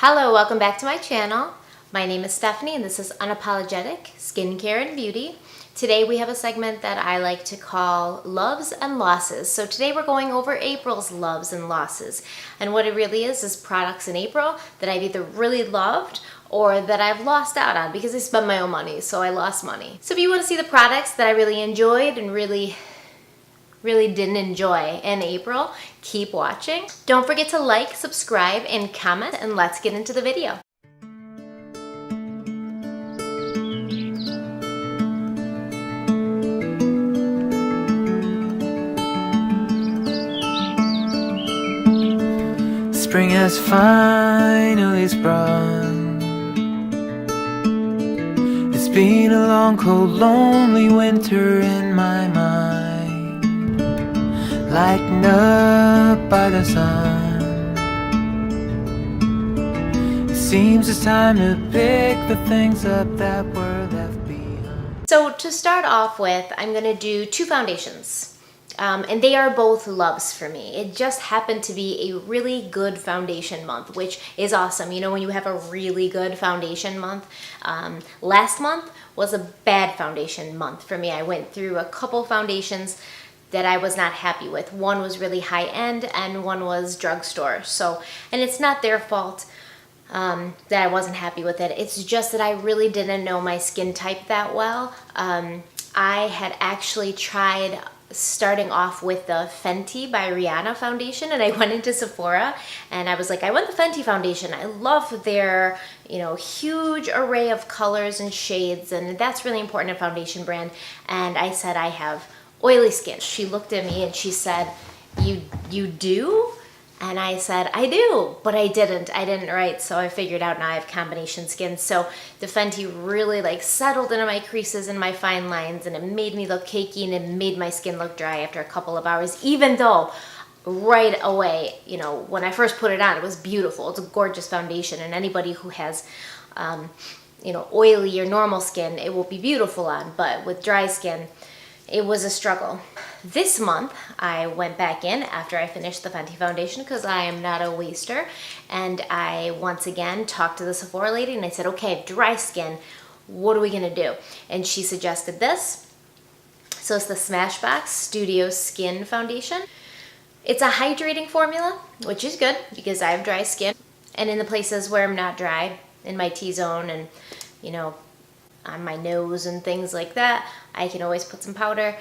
Hello, welcome back to my channel. My name is Stephanie and this is Unapologetic Skincare and Beauty. Today we have a segment that I like to call Loves and Losses. So today we're going over April's loves and losses. And what it really is products in April that I've either really loved or that I've lost out on because I spent my own money, so I lost money. So if you want to see the products that I really enjoyed and really didn't enjoy in April, keep watching. Don't forget to like, subscribe, and comment, and let's get into the video. Spring has finally sprung. It's been a long, cold, lonely winter in my mind, lightened up by the sun. It seems it's time to pick the things up that were left behind. So to start off with, I'm gonna do two foundations. And they are both loves for me. It just happened to be a really good foundation month, which is awesome. You know, when you have a really good foundation month. Last month was a bad foundation month for me. I went through a couple foundations that I was not happy with. One was really high end and one was drugstore. So, and it's not their fault that I wasn't happy with it. It's just that I really didn't know my skin type that well. I had actually tried starting off with the Fenty by Rihanna foundation, and I went into Sephora and I was like, I want the Fenty foundation. I love their, huge array of colors and shades, and that's really important in a foundation brand. And I said, I have oily skin. She looked at me and she said, you do? And I said, I do, but I didn't write, so I figured out now I have combination skin. So the Fenty really settled into my creases and my fine lines, and it made me look cakey, and it made my skin look dry after a couple of hours, even though right away, when I first put it on, it was beautiful. It's a gorgeous foundation, and anybody who has, oily or normal skin, it will be beautiful on, but with dry skin, it was a struggle. This month, I went back in after I finished the Fenty foundation because I am not a waster, and I once again talked to the Sephora lady and I said, okay, dry skin, what are we gonna do? And she suggested this. So it's the Smashbox Studio Skin Foundation. It's a hydrating formula, which is good because I have dry skin, and in the places where I'm not dry, in my T-zone and on my nose and things like that, I can always put some powder.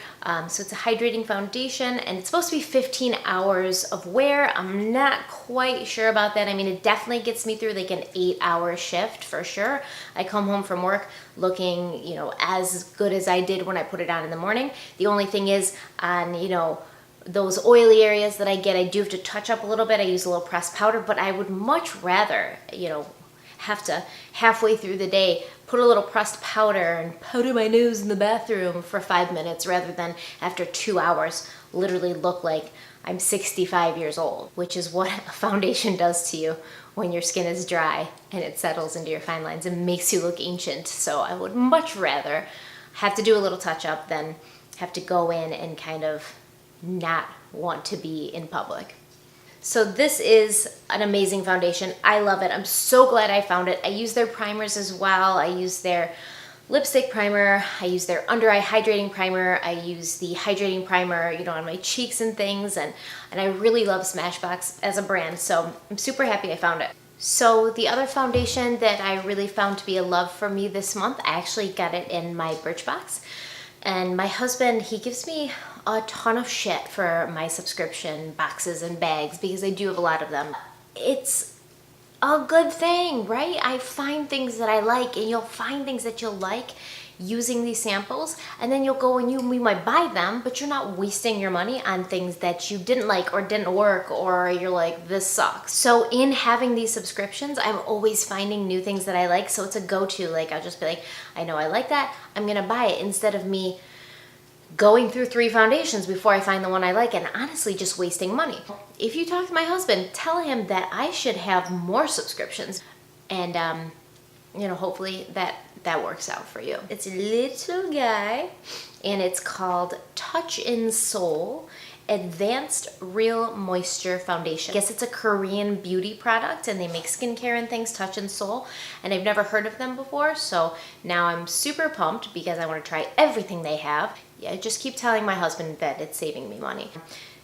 So it's a hydrating foundation, and it's supposed to be 15 hours of wear. I'm not quite sure about that. I mean, it definitely gets me through like an 8-hour shift for sure. I come home from work looking, as good as I did when I put it on in the morning. The only thing is on, those oily areas that I get, I do have to touch up a little bit. I use a little pressed powder, but I would much rather, have to halfway through the day put a little pressed powder and powder my nose in the bathroom for 5 minutes rather than after 2 hours literally look like I'm 65 years old, which is what a foundation does to you when your skin is dry and it settles into your fine lines and makes you look ancient. So I would much rather have to do a little touch up than have to go in and kind of not want to be in public. So this is an amazing foundation. I love it. I'm so glad I found it. I use their primers as well. I use their lipstick primer. I use their under eye hydrating primer. I use the hydrating primer, on my cheeks and things. And I really love Smashbox as a brand. So I'm super happy I found it. So the other foundation that I really found to be a love for me this month, I actually got it in my Birchbox. And my husband, he gives me a ton of shit for my subscription boxes and bags because I do have a lot of them. It's a good thing, right? I find things that I like, and you'll find things that you'll like using these samples, and then you'll go and we might buy them, but you're not wasting your money on things that you didn't like or didn't work, or you're like, this sucks. So in having these subscriptions, I'm always finding new things that I like, so it's a go-to. Like, I'll just be like, I know I like that, I'm gonna buy it, instead of me going through 3 foundations before I find the one I like and honestly just wasting money. If you talk to my husband, tell him that I should have more subscriptions, and hopefully that works out for you. It's a little guy, and it's called Touch in Soul, Advanced Real Moisture Foundation. I guess it's a Korean beauty product and they make skincare and things, Touch in Seoul, and I've never heard of them before, so now I'm super pumped because I want to try everything they have. Yeah, I just keep telling my husband that it's saving me money.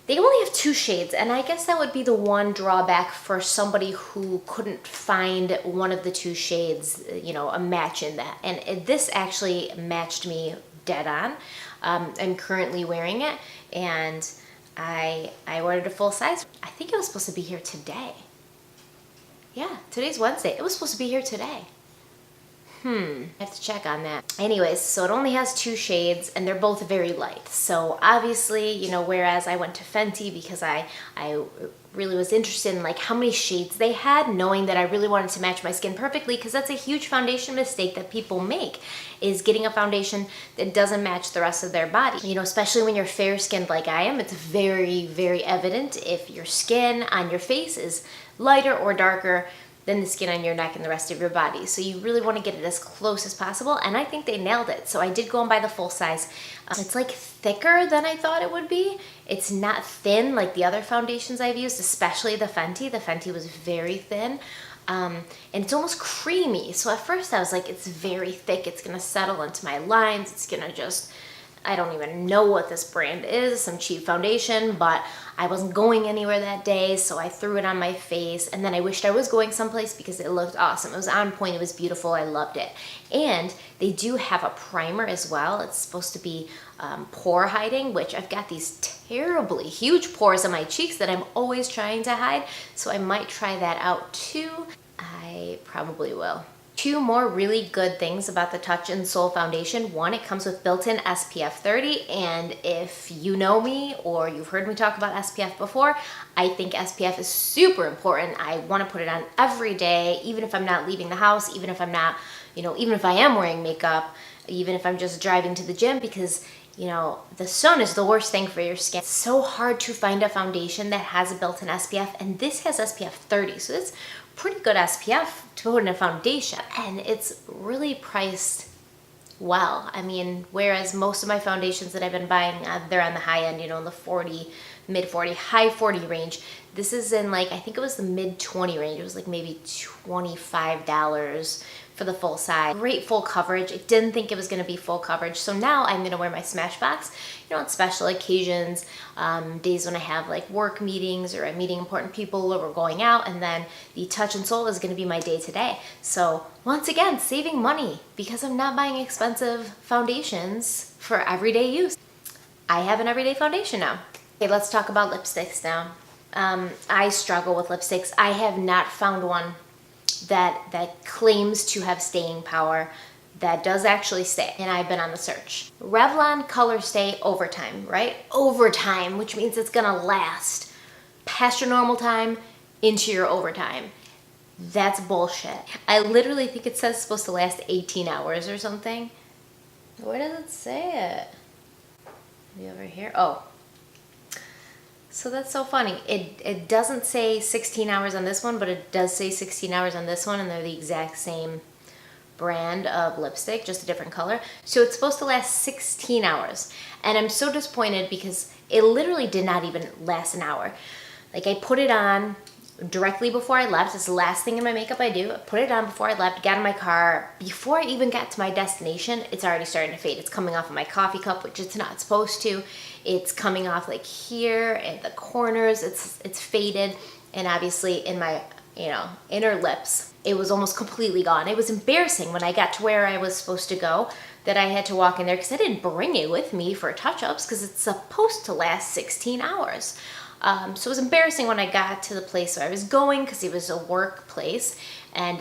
They only have 2 shades, and I guess that would be the one drawback for somebody who couldn't find one of the 2 shades, you know, a match in that. And this actually matched me dead on. I'm currently wearing it, and I ordered a full size. I think it was supposed to be here today. Yeah, today's Wednesday. It was supposed to be here today. I have to check on that. Anyways, so it only has 2 shades and they're both very light. So obviously, you know, whereas I went to Fenty because I really was interested in like how many shades they had, knowing that I really wanted to match my skin perfectly, because that's a huge foundation mistake that people make, is getting a foundation that doesn't match the rest of their body. You know, especially when you're fair-skinned like I am, it's very, very evident if your skin on your face is lighter or darker than the skin on your neck and the rest of your body. So you really want to get it as close as possible, and I think they nailed it. So I did go and buy the full size. It's like thicker than I thought it would be. It's not thin like the other foundations I've used, especially the Fenty. The Fenty was very thin. And it's almost creamy. So at first I was like, it's very thick. It's gonna settle into my lines. It's gonna just, I don't even know what this brand is, some cheap foundation, but I wasn't going anywhere that day, so I threw it on my face, and then I wished I was going someplace because it looked awesome. It was on point, it was beautiful, I loved it. And they do have a primer as well. It's supposed to be pore hiding, which I've got these terribly huge pores on my cheeks that I'm always trying to hide, so I might try that out too. I probably will. 2 more really good things about the Touch in Seoul foundation. One, it comes with built-in SPF 30, and if you know me or you've heard me talk about SPF before, I think SPF is super important. I want to put it on every day, even if I'm not leaving the house, even if I'm not, you know, even if I am wearing makeup, even if I'm just driving to the gym, because you know, the sun is the worst thing for your skin. It's so hard to find a foundation that has a built-in SPF, and this has SPF 30, so it's pretty good SPF to put in a foundation, and it's really priced well. I mean, whereas most of my foundations that I've been buying, they're on the high end, you know, in the 40, mid 40, high 40 range. This is in like, I think it was the mid 20 range. It was like maybe $25 for the full size. Great full coverage. I didn't think it was gonna be full coverage. So now I'm gonna wear my Smashbox, you know, on special occasions, days when I have like work meetings or I'm meeting important people or we're going out, and then the Touch in Seoul is gonna be my day today. So once again, saving money because I'm not buying expensive foundations for everyday use. I have an everyday foundation now. Okay, let's talk about lipsticks now. I struggle with lipsticks. I have not found one that claims to have staying power that does actually stay, and I've been on the search. Revlon ColorStay Overtime, right? Overtime, which means it's gonna last past your normal time into your overtime. That's bullshit. I literally think it says it's supposed to last 18 hours or something. Where does it say it? Maybe over here. Oh. So that's so funny. It doesn't say 16 hours on this one, but it does say 16 hours on this one, and they're the exact same brand of lipstick, just a different color. So it's supposed to last 16 hours. And I'm so disappointed because it literally did not even last an hour. Like, I put it on directly before I left. It's the last thing in my makeup I do. I put it on before I left, got in my car. Before I even got to my destination, it's already starting to fade. It's coming off of my coffee cup, which it's not supposed to. It's coming off like here at the corners. It's faded, and obviously in my, you know, inner lips, it was almost completely gone. It was embarrassing when I got to where I was supposed to go that I had to walk in there because I didn't bring it with me for touch-ups because it's supposed to last 16 hours. So it was embarrassing when I got to the place where I was going because it was a workplace, and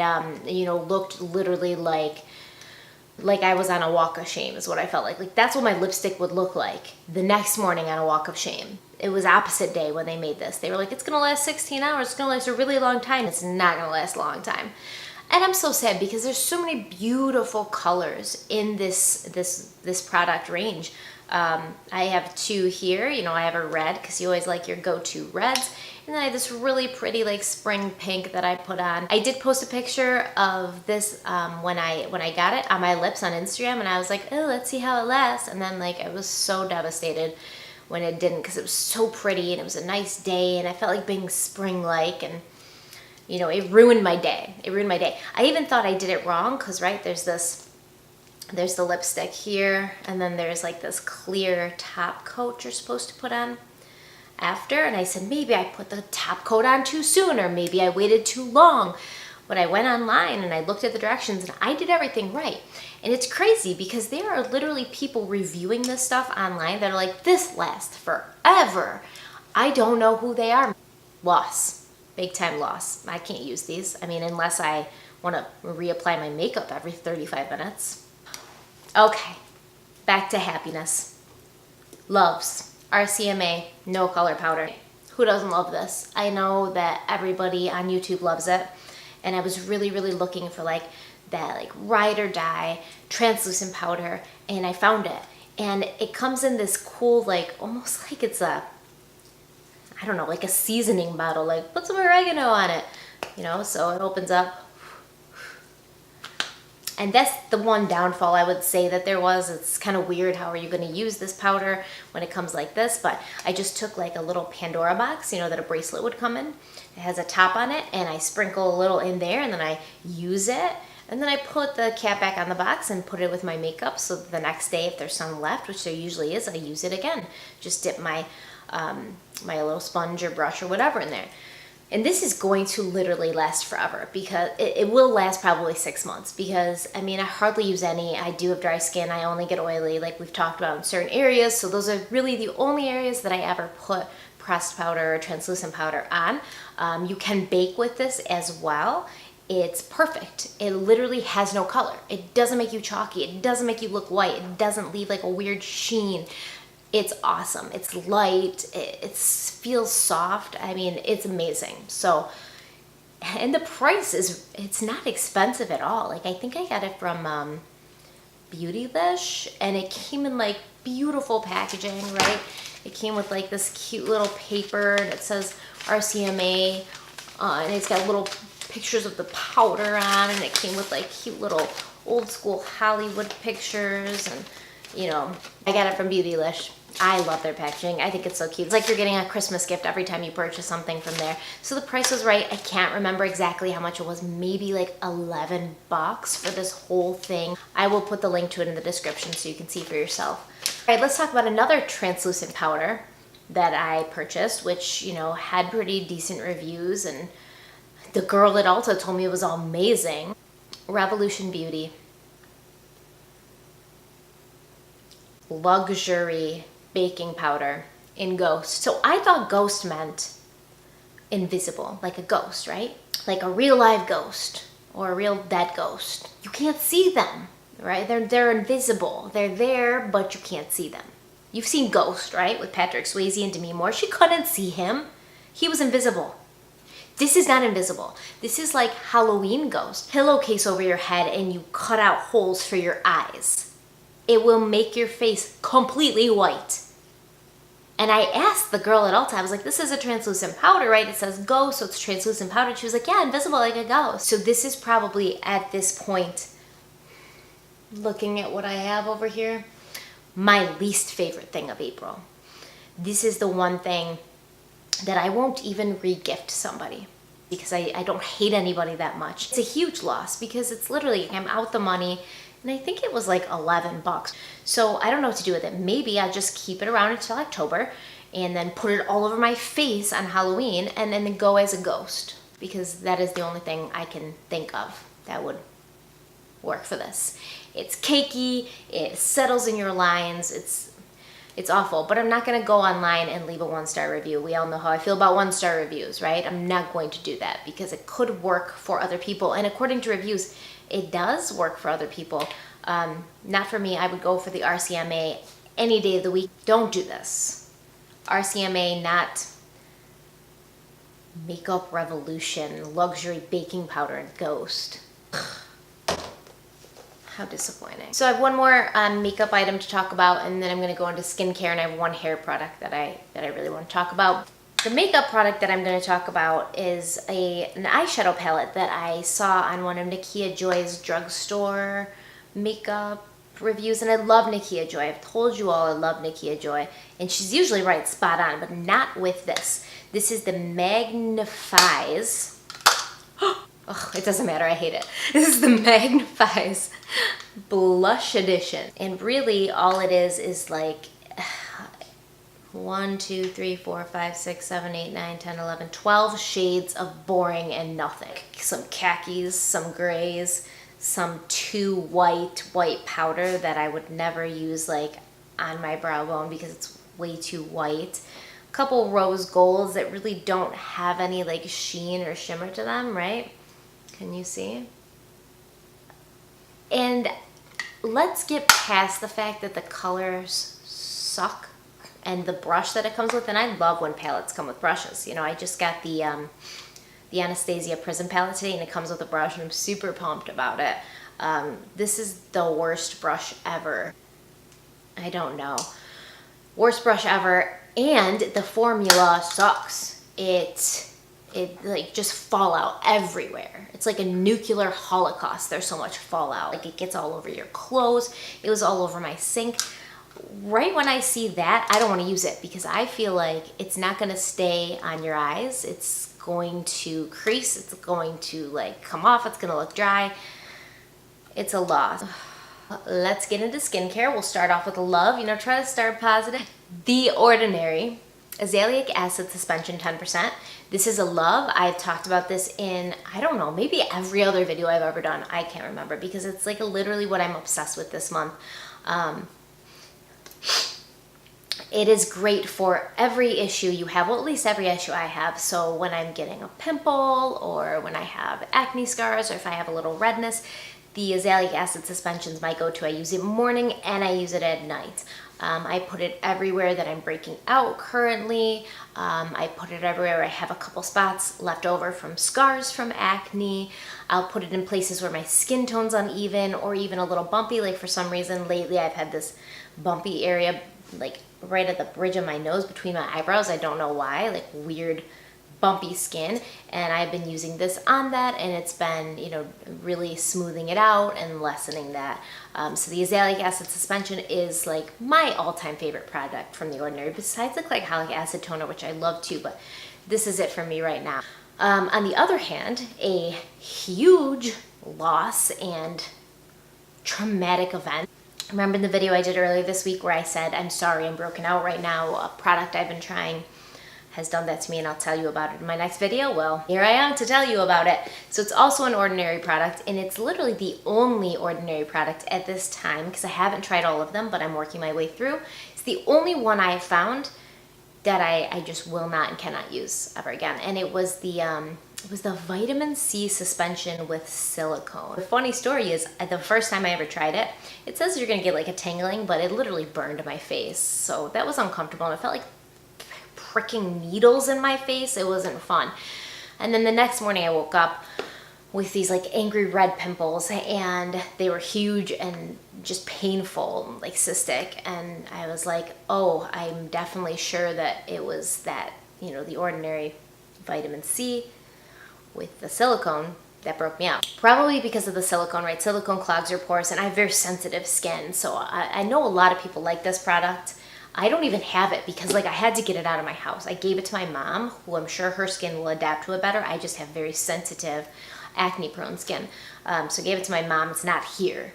you know, looked literally like I was on a walk of shame is what I felt like. Like, that's what my lipstick would look like the next morning on a walk of shame. It was opposite day when they made this. They were like, it's gonna last 16 hours, it's gonna last a really long time. It's not gonna last a long time. And I'm so sad because there's so many beautiful colors in this product range. I have 2 here. You know, I have a red because you always like your go-to reds. And then I have this really pretty like spring pink that I put on. I did post a picture of this when I got it on my lips on Instagram, and I was like, oh, let's see how it lasts. And then like I was so devastated when it didn't, because it was so pretty and it was a nice day and I felt like being spring-like, and you know, it ruined my day. It ruined my day. I even thought I did it wrong because, right, there's the lipstick here, and then there's like this clear top coat you're supposed to put on after, and I said maybe I put the top coat on too soon, or maybe I waited too long. But I went online and I looked at the directions and I did everything right. And it's crazy because there are literally people reviewing this stuff online that are like, this lasts forever. I don't know who they are. Loss. Big time loss. I can't use these. I mean, unless I want to reapply my makeup every 35 minutes. Okay, back to happiness. Loves. RCMA, no color powder. Who doesn't love this? I know that everybody on YouTube loves it. And I was really, really looking for like that like ride or die translucent powder, and I found it. And it comes in this cool, like almost like it's a, I don't know, like a seasoning bottle, like put some oregano on it, you know, so it opens up. And that's the one downfall I would say that there was. It's kind of weird, how are you going to use this powder when it comes like this? But I just took like a little Pandora box, you know, that a bracelet would come in. It has a top on it, and I sprinkle a little in there, and then I use it. And then I put the cap back on the box and put it with my makeup, so the next day if there's some left, which there usually is, I use it again. Just dip my, my little sponge or brush or whatever in there. And this is going to literally last forever, because it will last probably 6 months, because I mean, I hardly use any. I do have dry skin. I only get oily, like we've talked about, in certain areas. So those are really the only areas that I ever put pressed powder or translucent powder on. You can bake with this as well. It's perfect. It literally has no color. It doesn't make you chalky. It doesn't make you look white. It doesn't leave like a weird sheen. It's awesome. It's light. It feels soft. I mean, it's amazing. So, and the price is, it's not expensive at all. Like, I think I got it from Beautylish, and it came in like beautiful packaging, right? It came with like this cute little paper, and it says RCMA, and it's got little pictures of the powder on, and it came with like cute little old school Hollywood pictures, and you know, I got it from Beautylish. I love their packaging. I think it's so cute. It's like you're getting a Christmas gift every time you purchase something from there. So the price was right. I can't remember exactly how much it was. Maybe like $11 for this whole thing. I will put the link to it in the description so you can see for yourself. All right, let's talk about another translucent powder that I purchased, which, you know, had pretty decent reviews, and the girl at Ulta told me it was amazing. Revolution Beauty Luxury Baking Powder in Ghost. So I thought Ghost meant invisible, like a ghost, right? Like a real live ghost or a real dead ghost. You can't see them, right? They're invisible. They're there, but you can't see them. You've seen Ghost, right? With Patrick Swayze and Demi Moore. She couldn't see him. He was invisible. This is not invisible. This is like Halloween Ghost. Pillowcase over your head and you cut out holes for your eyes. It will make your face completely white. And I asked the girl at Ulta, I was like, this is a translucent powder, right? It says Ghost, so it's translucent powder. She was like, yeah, invisible like a ghost. So this is probably at this point, looking at what I have over here, my least favorite thing of April. This is the one thing that I won't even re-gift somebody, because I don't hate anybody that much. It's a huge loss because it's literally, I'm out the money, and I think it was like $11. So I don't know what to do with it. Maybe I just keep it around until October and then put it all over my face on Halloween and then go as a ghost, because that is the only thing I can think of that would work for this. It's cakey, it settles in your lines, it's awful, but I'm not gonna go online and leave a 1-star review. We all know how I feel about 1-star reviews, right? I'm not going to do that because it could work for other people, and according to reviews, it does work for other people. Not for me. I would go for the RCMA any day of the week. Don't do this. RCMA, not Makeup Revolution, Luxury Baking Powder, and Ghost. How disappointing. So I have one more makeup item to talk about, and then I'm going to go into skincare, and I have one hair product that I really want to talk about. The makeup product that I'm going to talk about is an eyeshadow palette that I saw on one of Nakia Joy's drugstore makeup reviews, and I love Nikia Joy. I've told you all I love Nikia Joy, and she's usually right spot on, but not with this. This is the Magnif'Eyes. Oh, it doesn't matter, I hate it. This is the Magnif'Eyes Blush Edition. And really all it is like 1, 2, 3, 4, 5, 6, 7, 8, 9, 10, 11, 12 shades of boring and nothing. Some khakis, some grays, some too white powder that I would never use like on my brow bone because it's way too white. A couple rose golds that really don't have any like sheen or shimmer to them, right? Can you see? And let's get past the fact that the colors suck and the brush that it comes with. And I love when palettes come with brushes. You know, I just got the Anastasia Prism palette today, and it comes with a brush, and I'm super pumped about it. This is the worst brush ever. I don't know. Worst brush ever, and the formula sucks. It like just fallout everywhere. It's like a nuclear holocaust. There's so much fallout. Like it gets all over your clothes. It was all over my sink. Right when I see that, I don't want to use it because I feel like it's not going to stay on your eyes. It's going to crease. It's going to like come off. It's going to look dry. It's a loss. Let's get into skincare. We'll start off with love. You know, try to start positive. The Ordinary Azelaic Acid Suspension 10%. This is a love. I've talked about this in, I don't know, maybe every other video I've ever done. I can't remember because it's like literally what I'm obsessed with this month. It is great for every issue you have, well, at least every issue I have. So when I'm getting a pimple or when I have acne scars or if I have a little redness, the Azelaic Acid Suspension is my go-to. I use it morning and I use it at night. I put it everywhere that I'm breaking out currently. I put it everywhere I have a couple spots left over from scars from acne. I'll put it in places where my skin tone's uneven or even a little bumpy. Like for some reason lately I've had this bumpy area like right at the bridge of my nose between my eyebrows. I don't know why, like weird bumpy skin, and I've been using this on that, and it's been, you know, really smoothing it out and lessening that. So the Azelaic Acid Suspension is like my all-time favorite product from The Ordinary, besides the glycolic acid toner, which I love too, but this is it for me right now. On the other hand, a huge loss and traumatic event. Remember the video I did earlier this week where I said, I'm sorry, I'm broken out right now. A product I've been trying has done that to me, and I'll tell you about it in my next video. Well, here I am to tell you about it. So it's also an Ordinary product, and it's literally the only Ordinary product at this time because I haven't tried all of them, but I'm working my way through. It's the only one I have found that I just will not and cannot use ever again, and it was the vitamin C suspension with silicone. The funny story is, the first time I ever tried it, it says you're gonna get like a tingling, but it literally burned my face, so that was uncomfortable, and it felt like pricking needles in my face. It wasn't fun. And then the next morning I woke up with these like angry red pimples, and they were huge and just painful, like cystic, and I was like, oh, I'm definitely sure that it was that, you know, the Ordinary vitamin C with the silicone that broke me out. Probably because of the silicone, right? Silicone clogs your pores, and I have very sensitive skin, so I know a lot of people like this product. I don't even have it because like I had to get it out of my house. I gave it to my mom, who I'm sure her skin will adapt to it better. I just have very sensitive, acne-prone skin. So I gave it to my mom. It's not here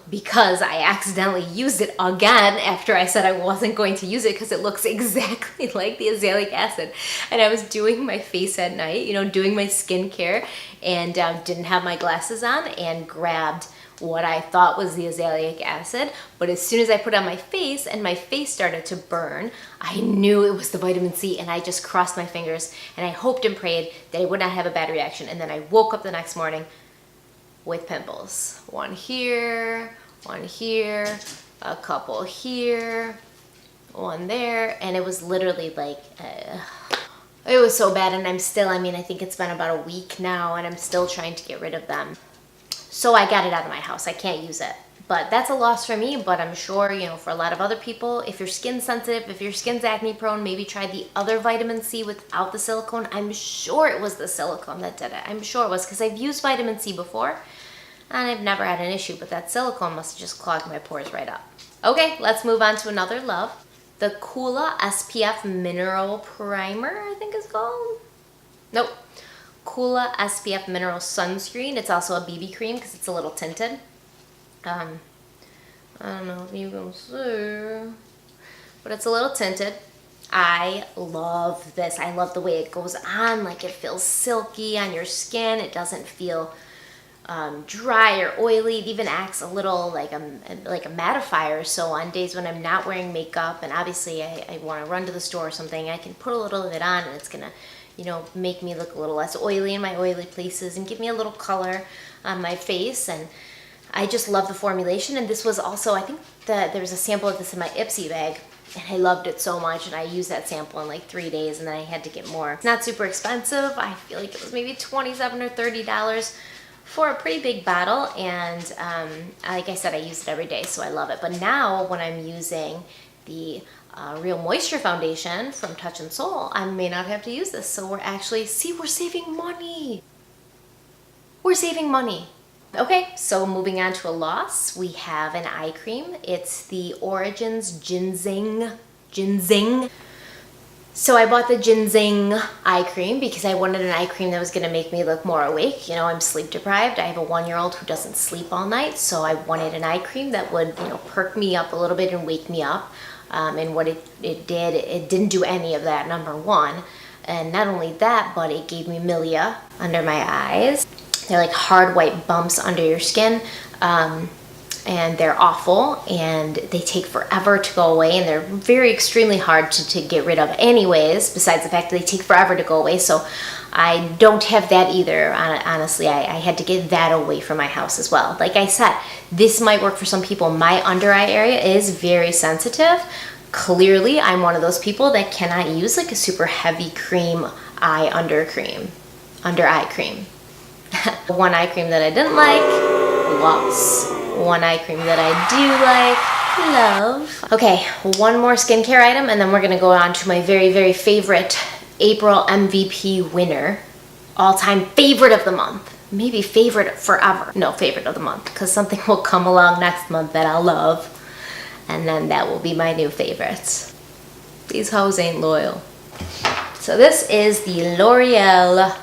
because I accidentally used it again after I said I wasn't going to use it because it looks exactly like the Azelaic Acid. And I was doing my face at night, you know, doing my skincare, and didn't have my glasses on and grabbed what I thought was the Azelaic Acid, but as soon as I put it on my face and my face started to burn, I knew it was the vitamin C, and I just crossed my fingers and I hoped and prayed that I would not have a bad reaction. And then I woke up the next morning with pimples. One here, a couple here, one there, and it was literally like, it was so bad, and I'm still, I mean, I think it's been about a week now, and I'm still trying to get rid of them. So I got it out of my house. I can't use it. But that's a loss for me, but I'm sure, you know, for a lot of other people, if your skin's sensitive, if your skin's acne prone, maybe try the other vitamin C without the silicone. I'm sure it was the silicone that did it. I'm sure it was, because I've used vitamin C before. and I've never had an issue, but that silicone must have just clogged my pores right up. Okay, let's move on to another love. The Coola SPF Mineral Primer, I think it's called. Nope. Coola SPF Mineral Sunscreen. It's also a BB cream because it's a little tinted. I don't know if you can see, but it's a little tinted. I love this. I love the way it goes on. Like, it feels silky on your skin. It doesn't feel dry or oily. It even acts a little like a mattifier. So on days when I'm not wearing makeup, and obviously I want to run to the store or something, I can put a little of it on, and it's gonna, you know, make me look a little less oily in my oily places and give me a little color on my face. And I just love the formulation. And this was also, I think that there was a sample of this in my Ipsy bag, and I loved it so much, and I used that sample in like 3 days, and then I had to get more. It's not super expensive. I feel like it was maybe $27 or $30 for a pretty big bottle, and like I said, I use it every day, so I love it. But now when I'm using the Real Moisture Foundation from Touch in Sol, I may not have to use this. So we're actually, see, we're saving money. We're saving money. Okay, so moving on to a loss, we have an eye cream. It's the Origins Ginzing. So I bought the Ginzing eye cream because I wanted an eye cream that was gonna make me look more awake. You know, I'm sleep deprived. I have a 1-year-old who doesn't sleep all night, so I wanted an eye cream that would, you know, perk me up a little bit and wake me up. And what it did, it didn't do any of that, number one. And not only that, but it gave me milia under my eyes. They're like hard white bumps under your skin. And they're awful, and they take forever to go away, and they're very extremely hard to get rid of anyways, besides the fact that they take forever to go away. So I don't have that either. Honestly, I had to get that away from my house as well. Like I said, this might work for some people. My under eye area is very sensitive. Clearly, I'm one of those people that cannot use like a super heavy cream under eye cream. One eye cream that I didn't like, loss. One eye cream that I do like, love. Okay, one more skincare item, and then we're gonna go on to my very, very favorite April MVP winner. All-time favorite of the month. Maybe favorite forever. No, favorite of the month, because something will come along next month that I'll love, and then that will be my new favorites. These hoes ain't loyal. So this is the L'Oreal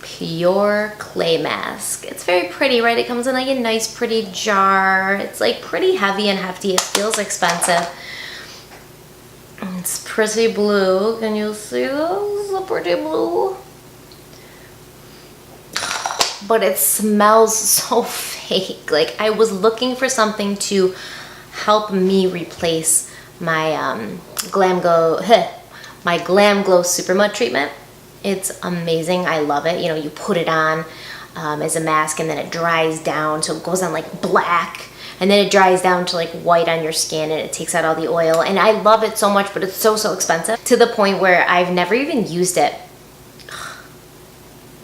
Pure Clay Mask. It's very pretty, right? It comes in like a nice pretty jar. It's like pretty heavy and hefty. It feels expensive. It's pretty blue. Can you see this? It's a pretty blue. But it smells so fake. Like, I was looking for something to help me replace my Glam Glow Super Mud treatment. It's amazing. I love it. You know, you put it on as a mask, and then it dries down, so it goes on like black, and then it dries down to like white on your skin, and it takes out all the oil. And I love it so much, but it's so expensive, to the point where I've never even used it.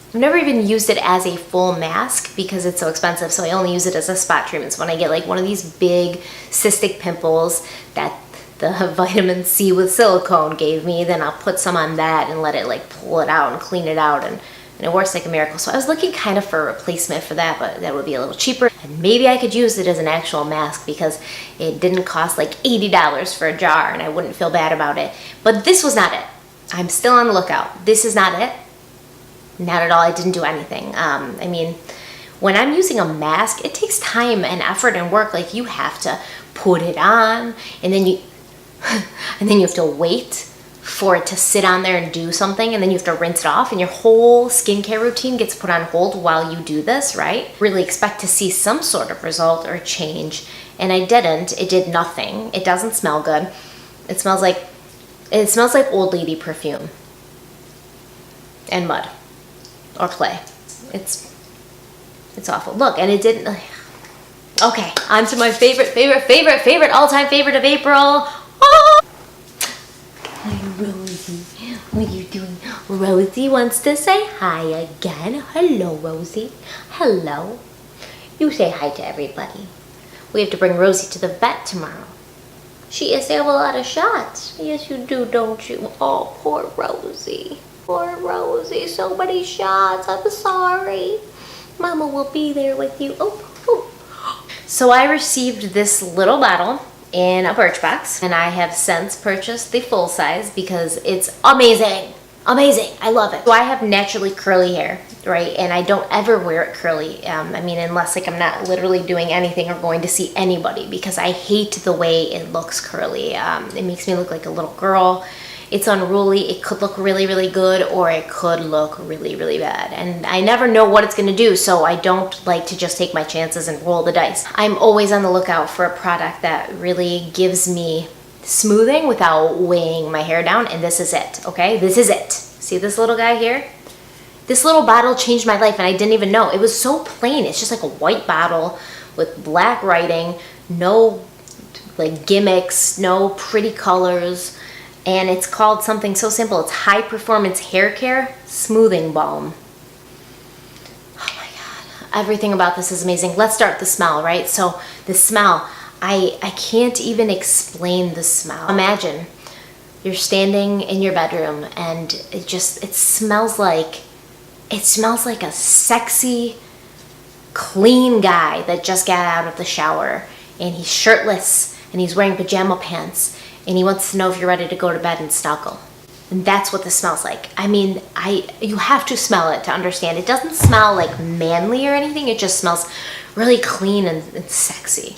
I've never even used it as a full mask because it's so expensive, so I only use it as a spot treatment. So when I get like one of these big cystic pimples that the vitamin C with silicone gave me, then I'll put some on that and let it like pull it out and clean it out, and it works like a miracle. So I was looking kind of for a replacement for that, but that would be a little cheaper, and maybe I could use it as an actual mask because it didn't cost like $80 for a jar, and I wouldn't feel bad about it. But this was not it. I'm still on the lookout. This is not it. Not at all. I didn't do anything. I mean, when I'm using a mask, it takes time and effort and work. Like, you have to put it on, and then you have to wait for it to sit on there and do something, and then you have to rinse it off, and your whole skincare routine gets put on hold while you do this, right? Really expect to see some sort of result or change, and I didn't. It did nothing. It doesn't smell good. It smells like old lady perfume and mud or clay. It's awful. Look, and it didn't. Okay, on to my favorite all-time favorite of April. Hi, Rosie. What are you doing? Rosie wants to say hi again. Hello, Rosie. Hello. You say hi to everybody. We have to bring Rosie to the vet tomorrow. She has to have a lot of shots. Yes, you do, don't you? Oh, poor Rosie. Poor Rosie. So many shots. I'm sorry. Mama will be there with you. Oh, oh. So I received this little bottle in a Birchbox, and I have since purchased the full size because it's amazing. Amazing. I love it. So I have naturally curly hair, right? And I don't ever wear it curly. I mean, unless like I'm not literally doing anything or going to see anybody, because I hate the way it looks curly. It makes me look like a little girl. It's unruly. It could look really, really good, or it could look really, really bad. And I never know what it's gonna do, so I don't like to just take my chances and roll the dice. I'm always on the lookout for a product that really gives me smoothing without weighing my hair down, and this is it, okay? This is it. See this little guy here? This little bottle changed my life and I didn't even know. It was so plain. It's just like a white bottle with black writing, no like gimmicks, no pretty colors, and it's called something so simple. It's High Performance Hair Care Smoothing Balm. Oh my God, everything about this is amazing. Let's start with the smell, right? So the smell, I can't even explain the smell. Imagine you're standing in your bedroom and it smells like a sexy, clean guy that just got out of the shower, and he's shirtless and he's wearing pajama pants and he wants to know if you're ready to go to bed and snuggle. And that's what this smells like. I mean, you have to smell it to understand. It doesn't smell like manly or anything. It just smells really clean and sexy.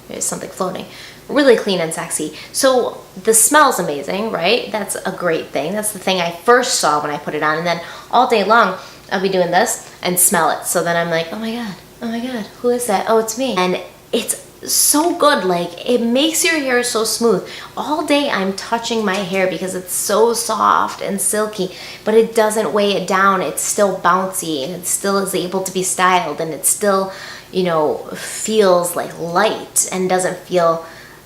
There's something floating. Really clean and sexy. So the smell's amazing, right? That's a great thing. That's the thing I first saw when I put it on, and then all day long I'll be doing this and smell it. So then I'm like, oh my God, who is that? Oh, it's me. And it's so good. Like, it makes your hair so smooth. All day I'm touching my hair because it's so soft and silky, but it doesn't weigh it down. It's still bouncy and it still is able to be styled, and it still, you know, feels like light and doesn't feel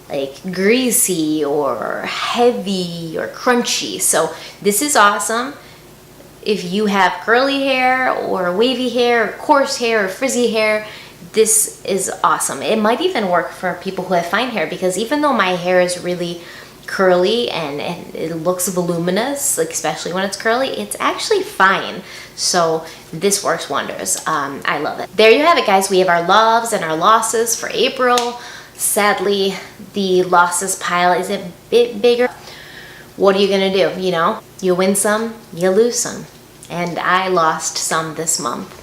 like greasy or heavy or crunchy. So this is awesome if you have curly hair or wavy hair or coarse hair or frizzy hair. This is awesome. It might even work for people who have fine hair, because even though my hair is really curly and it looks voluminous, like especially when it's curly, it's actually fine. So this works wonders. I love it. There you have it, guys. We have our loves and our losses for April. Sadly, the losses pile is a bit bigger. What are you gonna do? You know, you win some, you lose some. And I lost some this month.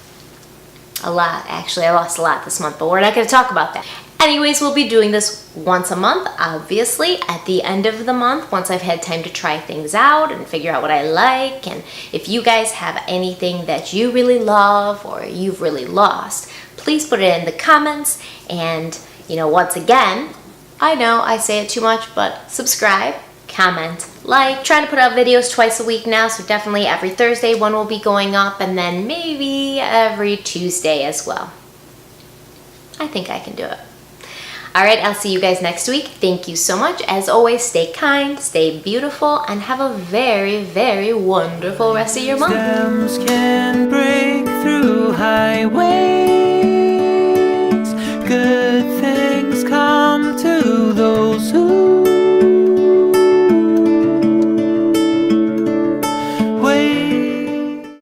A lot, actually. I lost a lot this month, but we're not gonna talk about that. Anyways, we'll be doing this once a month, obviously, at the end of the month, once I've had time to try things out and figure out what I like. And if you guys have anything that you really love or you've really lost, please put it in the comments. And you know, once again, I know I say it too much, but subscribe, comment, like. Trying to put out videos twice a week now, so definitely every Thursday one will be going up, and then maybe every Tuesday as well. I think I can do it. All right, I'll see you guys next week. Thank you so much. As always, stay kind, stay beautiful, and have a very, very wonderful rest of your month.